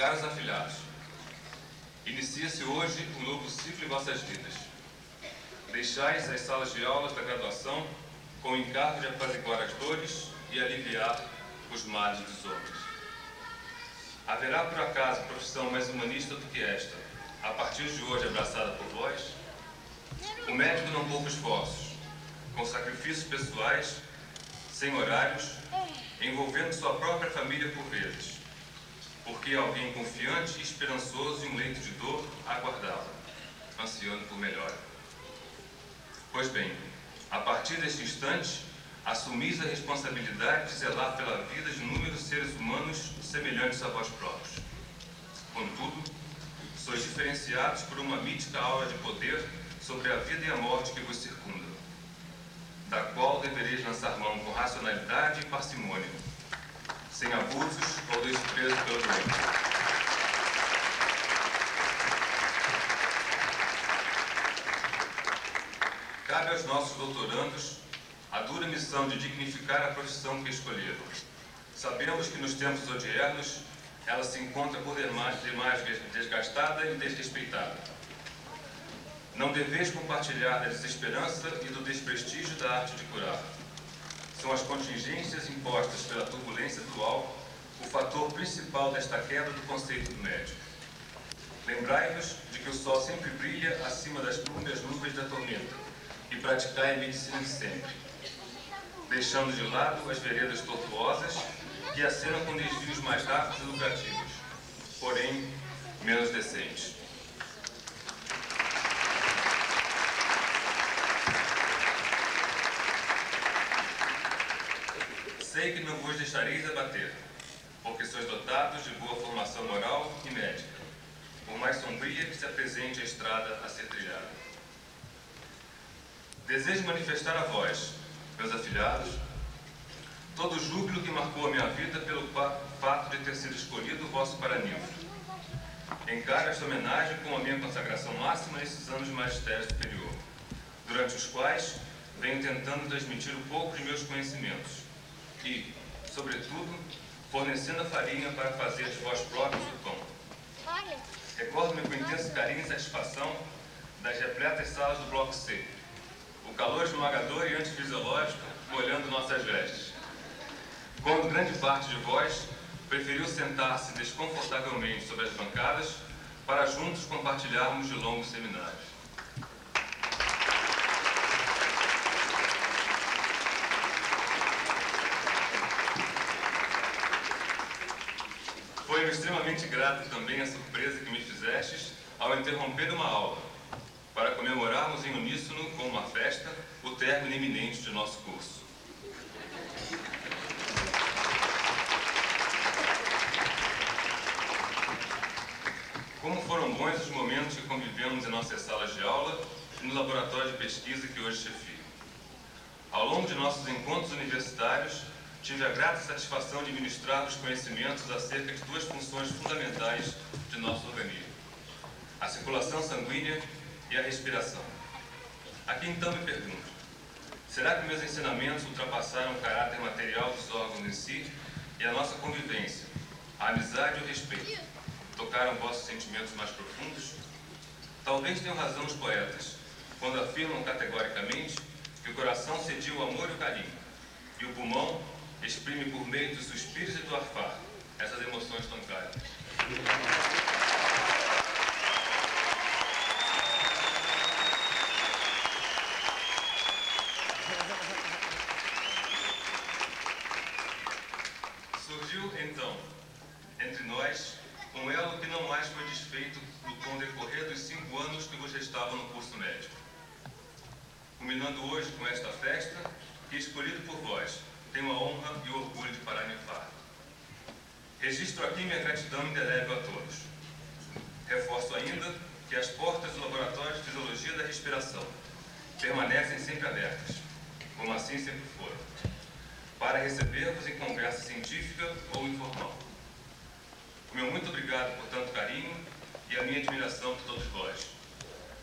Caros afilhados, inicia-se hoje um novo ciclo em vossas vidas. Deixais as salas de aulas da graduação com o encargo de apaziguar as dores e aliviar os males dos homens. Haverá por acaso profissão mais humanista do que esta, a partir de hoje abraçada por vós? O médico não poupa esforços, com sacrifícios pessoais, sem horários, envolvendo sua própria família por vezes, porque alguém confiante e esperançoso em um leito de dor aguardava, ansiando por melhora. Pois bem, a partir deste instante, assumis a responsabilidade de zelar pela vida de inúmeros seres humanos semelhantes a vós próprios. Contudo, sois diferenciados por uma mítica aura de poder sobre a vida e a morte que vos circunda, da qual devereis lançar mão com racionalidade e parcimônia, sem abusos ou desprezo pelo doente. Cabe aos nossos doutorandos a dura missão de dignificar a profissão que escolheram. Sabemos que nos tempos odiernos ela se encontra por demais desgastada e desrespeitada. Não deveis compartilhar da desesperança e do desprestígio da arte de curar. São as contingências impostas pela turbulência atual o fator principal desta queda do conceito do médico. Lembrai-vos de que o sol sempre brilha acima das nuvens da tormenta e praticai a medicina de sempre, deixando de lado as veredas tortuosas que acenam com desvios mais rápidos e lucrativos, porém menos decentes. Sei que não vos deixareis abater, porque sois dotados de boa formação moral e médica, por mais sombria que se apresente a estrada a ser trilhada. Desejo manifestar a vós, meus afilhados, todo o júbilo que marcou a minha vida pelo fato de ter sido escolhido o vosso paraninfo. Encaro esta homenagem com a minha consagração máxima nesses anos de magistério superior, durante os quais venho tentando transmitir um pouco de meus conhecimentos e, sobretudo, fornecendo a farinha para fazer de vós próprios o pão. Recordo-me com intenso carinho e satisfação das repletas salas do Bloco C, o calor esmagador e antifisiológico molhando nossas vestes, quando grande parte de vós preferiu sentar-se desconfortavelmente sobre as bancadas para juntos compartilharmos de longos seminários. Foi extremamente grato também a surpresa que me fizestes ao interromper uma aula, para comemorarmos em uníssono com uma festa o término iminente de nosso curso. Como foram bons os momentos que convivemos em nossas salas de aula e no laboratório de pesquisa que hoje chefio. Ao longo de nossos encontros universitários, tive a grata satisfação de ministrar os conhecimentos acerca de duas funções fundamentais de nosso organismo: a circulação sanguínea e a respiração. Aqui então me pergunto, será que meus ensinamentos ultrapassaram o caráter material dos órgãos em si e a nossa convivência, a amizade e o respeito tocaram vossos sentimentos mais profundos? Talvez tenham razão os poetas, quando afirmam categoricamente que o coração cedia o amor e o carinho, e o pulmão exprime por meio dos suspiros e do arfar essas emoções tão caras. Surgiu, então, entre nós, um elo que não mais foi desfeito com o decorrer dos 5 anos que vos restavam no curso médico. Culminando hoje com esta festa, que, escolhido por vós, tenho a honra e o orgulho de paraninfar. Registro aqui minha gratidão indelével a todos. Reforço ainda que as portas do Laboratório de Fisiologia da Respiração permanecem sempre abertas, como assim sempre foram, para receber-vos em conversa científica ou informal. O meu muito obrigado por tanto carinho e a minha admiração por todos vós.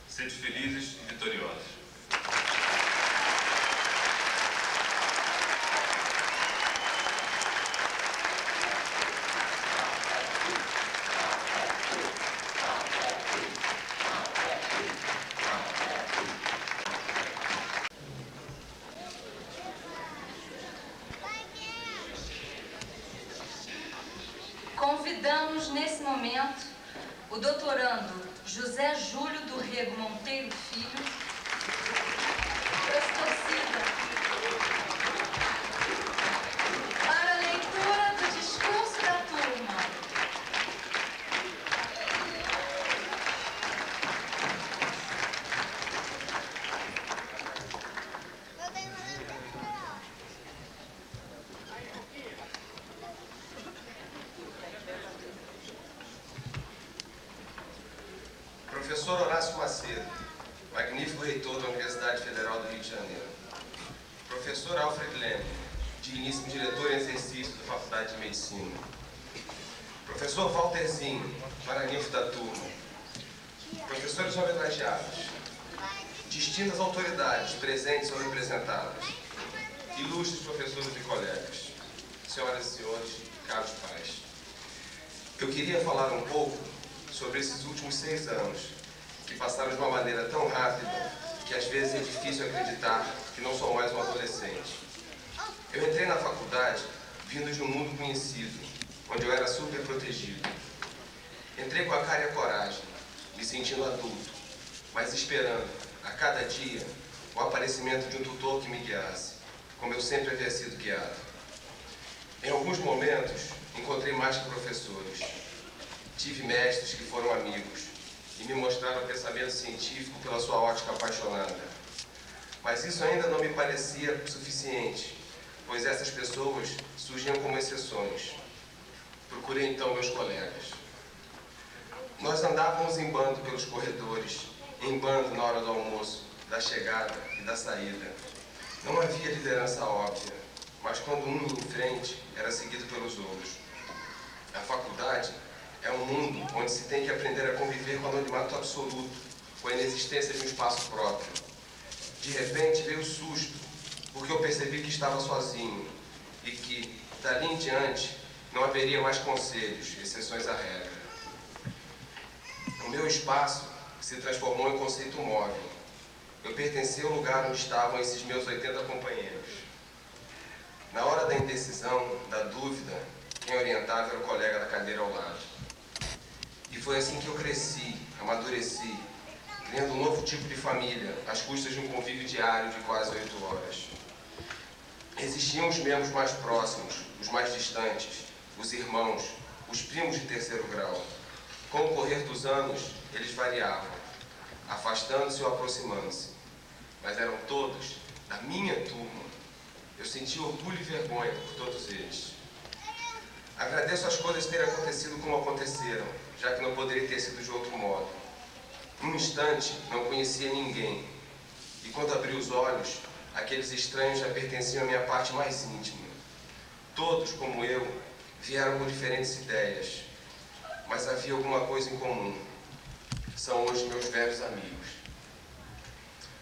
Sede felizes e vitoriosos. Convidamos nesse momento o doutorando José Júlio do Rego Monteiro Filho, torcida, para a leitura do discurso da turma. Professor Horácio Macedo, magnífico reitor da Universidade Federal do Rio de Janeiro. Professor Alfred Leme, digníssimo diretor em exercício da Faculdade de Medicina. Professor Walterzinho, paraninfo da turma. Professores homenageados. Distintas autoridades presentes ou representadas. Ilustres professores e colegas. Senhoras e senhores, caros pais. Eu queria falar um pouco sobre esses últimos 6 anos, que passaram de uma maneira tão rápida que às vezes é difícil acreditar que não sou mais um adolescente. Eu entrei na faculdade vindo de um mundo conhecido, onde eu era super protegido. Entrei com a cara e a coragem, me sentindo adulto, mas esperando, a cada dia, o aparecimento de um tutor que me guiasse, como eu sempre havia sido guiado. Em alguns momentos, encontrei mais que professores. Tive mestres que foram amigos e me mostraram o pensamento científico pela sua ótica apaixonada. Mas isso ainda não me parecia suficiente, pois essas pessoas surgiam como exceções. Procurei então meus colegas. Nós andávamos em bando pelos corredores, em bando na hora do almoço, da chegada e da saída. Não havia liderança óbvia, mas quando um ia em frente, era seguido pelos outros. A faculdade é um mundo onde se tem que aprender a conviver com o anonimato absoluto, com a inexistência de um espaço próprio. De repente veio o susto, porque eu percebi que estava sozinho e que, dali em diante, não haveria mais conselhos, exceções à regra. O meu espaço se transformou em conceito móvel. Eu pertencia ao lugar onde estavam esses meus 80 companheiros. Na hora da indecisão, da dúvida, quem orientava era o colega da cadeira ao lado. E foi assim que eu cresci, amadureci, criando um novo tipo de família, às custas de um convívio diário de quase 8 horas. Existiam os membros mais próximos, os mais distantes, os irmãos, os primos de terceiro grau. Com o correr dos anos, eles variavam, afastando-se ou aproximando-se. Mas eram todos da minha turma. Eu senti orgulho e vergonha por todos eles. Agradeço as coisas terem acontecido como aconteceram, já que não poderia ter sido de outro modo. Num instante, não conhecia ninguém. E quando abri os olhos, aqueles estranhos já pertenciam à minha parte mais íntima. Todos, como eu, vieram com diferentes ideias. Mas havia alguma coisa em comum. São hoje meus velhos amigos.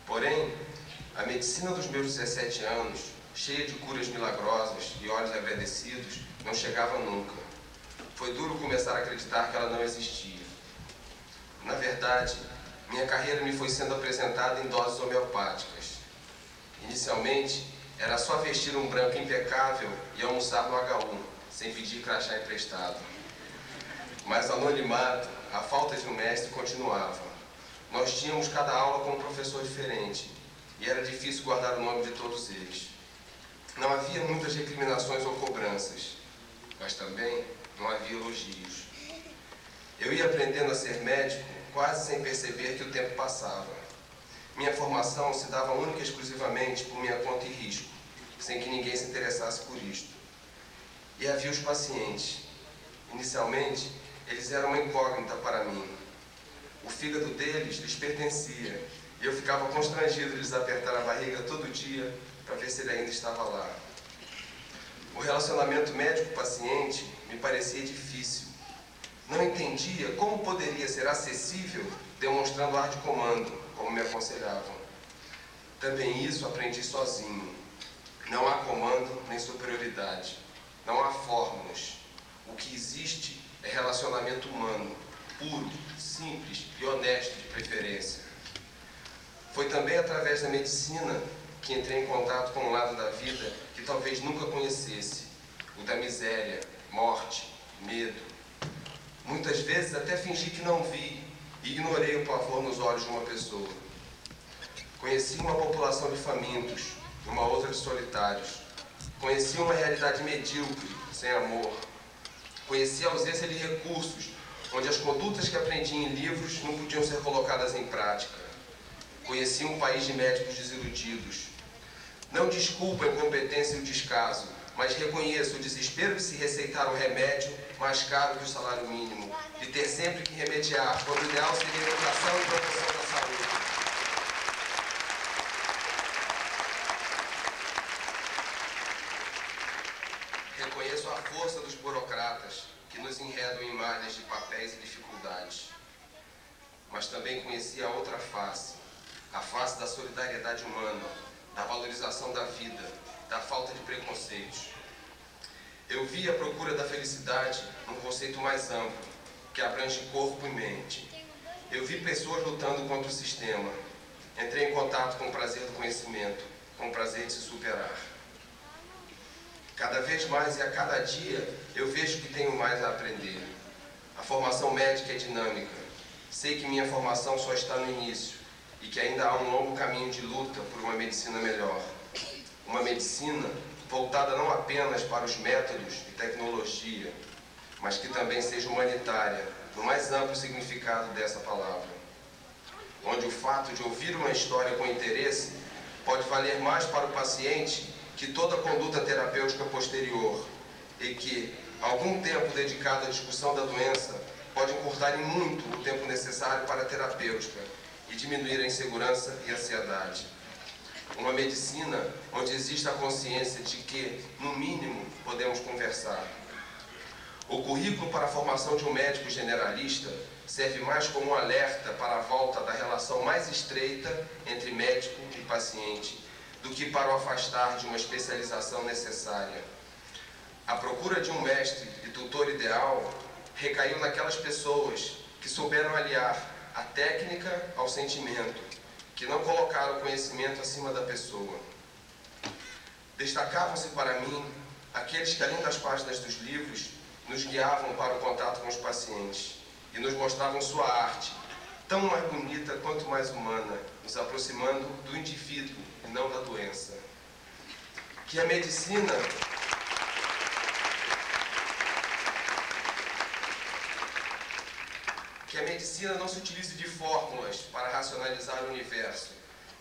Porém, a medicina dos meus 17 anos, cheia de curas milagrosas e olhos agradecidos, não chegava nunca. Foi duro começar a acreditar que ela não existia. Na verdade, minha carreira me foi sendo apresentada em doses homeopáticas. Inicialmente, era só vestir um branco impecável e almoçar no H1, sem pedir crachá emprestado. Mas o anonimato, a falta de um mestre continuava. Nós tínhamos cada aula com um professor diferente, e era difícil guardar o nome de todos eles. Não havia muitas recriminações ou cobranças, mas também não havia elogios. Eu ia aprendendo a ser médico quase sem perceber que o tempo passava. Minha formação se dava única e exclusivamente por minha conta e risco, sem que ninguém se interessasse por isto. E havia os pacientes. Inicialmente, eles eram uma incógnita para mim. O fígado deles lhes pertencia, e eu ficava constrangido de lhes apertar a barriga todo dia para ver se ele ainda estava lá. O relacionamento médico-paciente me parecia difícil. Não entendia como poderia ser acessível demonstrando ar de comando, como me aconselhavam. Também isso aprendi sozinho. Não há comando nem superioridade. Não há fórmulas. O que existe é relacionamento humano, puro, simples e honesto de preferência. Foi também através da medicina que entrei em contato com um lado da vida que talvez nunca conhecesse, o da miséria, morte, medo. Muitas vezes até fingi que não vi e ignorei o pavor nos olhos de uma pessoa. Conheci uma população de famintos, uma outra de solitários. Conheci uma realidade medíocre, sem amor. Conheci a ausência de recursos, onde as condutas que aprendi em livros não podiam ser colocadas em prática. Conheci um país de médicos desiludidos. Não desculpo a incompetência e o descaso, mas reconheço o desespero de se receitar um remédio mais caro que o salário mínimo, de ter sempre que remediar, quando o ideal seria a educação e promoção da saúde. Reconheço a força dos burocratas que nos enredam em malhas de papéis e dificuldades. Mas também conheci a outra face, a face da solidariedade humana, da valorização da vida, da falta de preconceitos. Eu vi a procura da felicidade num conceito mais amplo, que abrange corpo e mente. Eu vi pessoas lutando contra o sistema. Entrei em contato com o prazer do conhecimento, com o prazer de se superar. Cada vez mais e a cada dia eu vejo que tenho mais a aprender. A formação médica é dinâmica. Sei que minha formação só está no início e que ainda há um longo caminho de luta por uma medicina melhor. Uma medicina voltada não apenas para os métodos e tecnologia, mas que também seja humanitária, no mais amplo significado dessa palavra. Onde o fato de ouvir uma história com interesse pode valer mais para o paciente que toda conduta terapêutica posterior, e que algum tempo dedicado à discussão da doença pode encurtar em muito o tempo necessário para a terapêutica e diminuir a insegurança e a ansiedade. Uma medicina onde existe a consciência de que, no mínimo, podemos conversar. O currículo para a formação de um médico generalista serve mais como um alerta para a volta da relação mais estreita entre médico e paciente, do que para o afastar de uma especialização necessária. A procura de um mestre e tutor ideal recaiu naquelas pessoas que souberam aliar a técnica ao sentimento, que não colocaram o conhecimento acima da pessoa. Destacavam-se para mim aqueles que, além das páginas dos livros, nos guiavam para o contato com os pacientes e nos mostravam sua arte, tão mais bonita quanto mais humana, nos aproximando do indivíduo e não da doença. Que a medicina não se utilize de fórmulas para racionalizar o universo,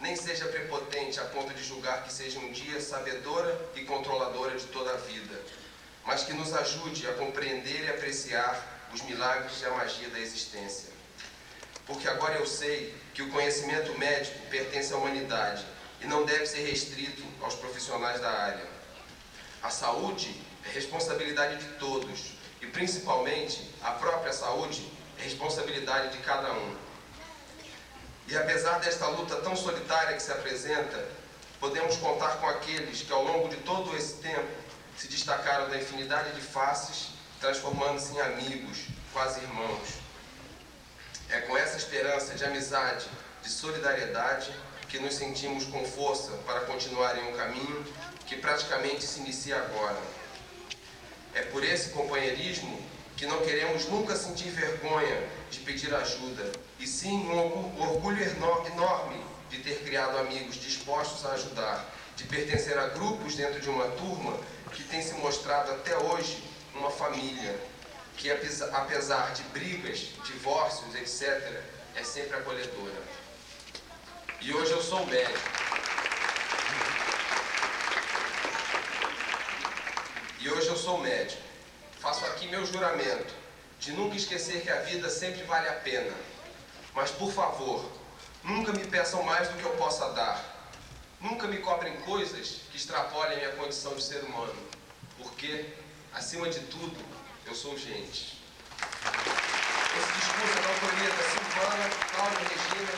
nem seja prepotente a ponto de julgar que seja um dia sabedora e controladora de toda a vida, mas que nos ajude a compreender e apreciar os milagres e a magia da existência. Porque agora eu sei que o conhecimento médico pertence à humanidade e não deve ser restrito aos profissionais da área. A saúde é responsabilidade de todos e, principalmente, a própria saúde é responsabilidade de cada um. E apesar desta luta tão solitária que se apresenta, podemos contar com aqueles que, ao longo de todo esse tempo, se destacaram da infinidade de faces, transformando-se em amigos, quase irmãos. É com essa esperança de amizade, de solidariedade, que nos sentimos com força para continuar em um caminho que praticamente se inicia agora. É por esse companheirismo que não queremos nunca sentir vergonha de pedir ajuda, e sim um orgulho enorme de ter criado amigos dispostos a ajudar, de pertencer a grupos dentro de uma turma que tem se mostrado até hoje uma família, que apesar de brigas, divórcios, etc., é sempre acolhedora. E hoje eu sou médico. Faço aqui meu juramento de nunca esquecer que a vida sempre vale a pena. Mas, por favor, nunca me peçam mais do que eu possa dar. Nunca me cobrem coisas que extrapolem a minha condição de ser humano. Porque, acima de tudo, eu sou gente. Esse discurso é da autoria da Silvana, Cláudia Regina,